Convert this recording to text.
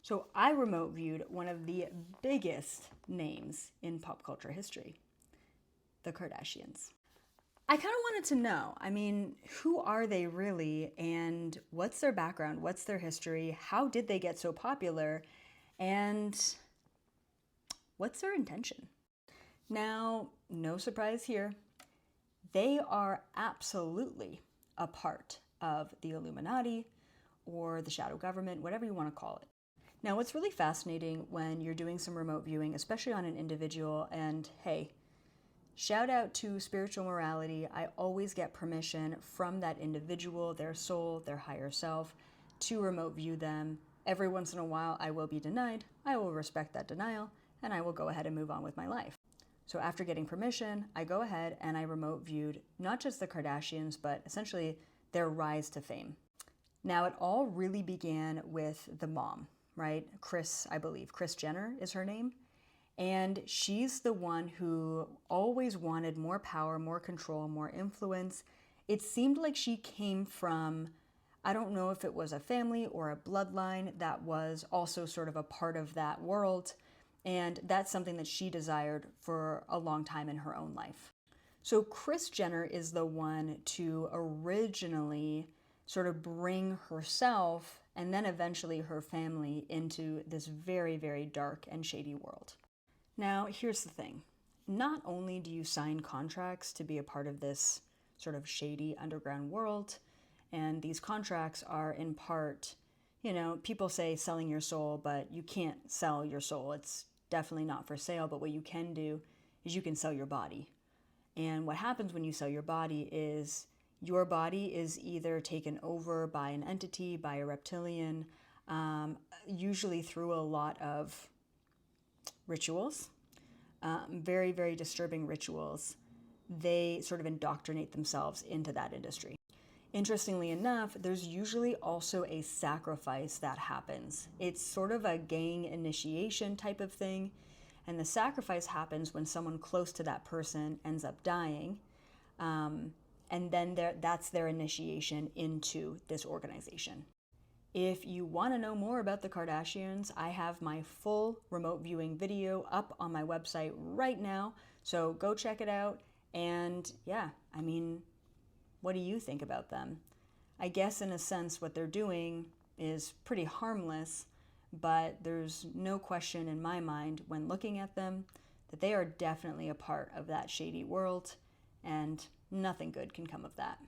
So I remote viewed one of the biggest names in pop culture history, the Kardashians. I kind of wanted to know, who are they really, and what's their background? What's their history? How did they get so popular? And what's their intention? Now, no surprise here, they are absolutely a part of the Illuminati or the shadow government, whatever you want to call it. Now, what's really fascinating when you're doing some remote viewing, especially on an individual, and hey, shout out to spiritual morality. I always get permission from that individual, their soul, their higher self, to remote view them. Every once in a while, I will be denied. I will respect that denial, and I will go ahead and move on with my life. So after getting permission, I go ahead and I remote viewed not just the Kardashians, but essentially their rise to fame. Now, it all really began with the mom, right? I believe Kris Jenner is her name. And she's the one who always wanted more power, more control, more influence. It seemed like she came from, I don't know if it was a family or a bloodline that was also sort of a part of that world. And that's something that she desired for a long time in her own life. So Kris Jenner is the one to originally sort of bring herself and then eventually her family into this very, very dark and shady world. Now, here's the thing. Not only do you sign contracts to be a part of this sort of shady underground world, and these contracts are in part, people say selling your soul, but you can't sell your soul. It's definitely not for sale, but what you can do is you can sell your body. And what happens when you sell your body is your body is either taken over by an entity, by a reptilian, usually through a lot of rituals, very, very disturbing rituals. They sort of indoctrinate themselves into that industry. Interestingly enough, there's usually also a sacrifice that happens. It's sort of a gang initiation type of thing, and the sacrifice happens when someone close to that person ends up dying, and then that's their initiation into this organization. If you want to know more about the Kardashians, I have my full remote viewing video up on my website right now, so go check it out. And yeah, what do you think about them? I guess in a sense what they're doing is pretty harmless, but there's no question in my mind when looking at them that they are definitely a part of that shady world, and nothing good can come of that.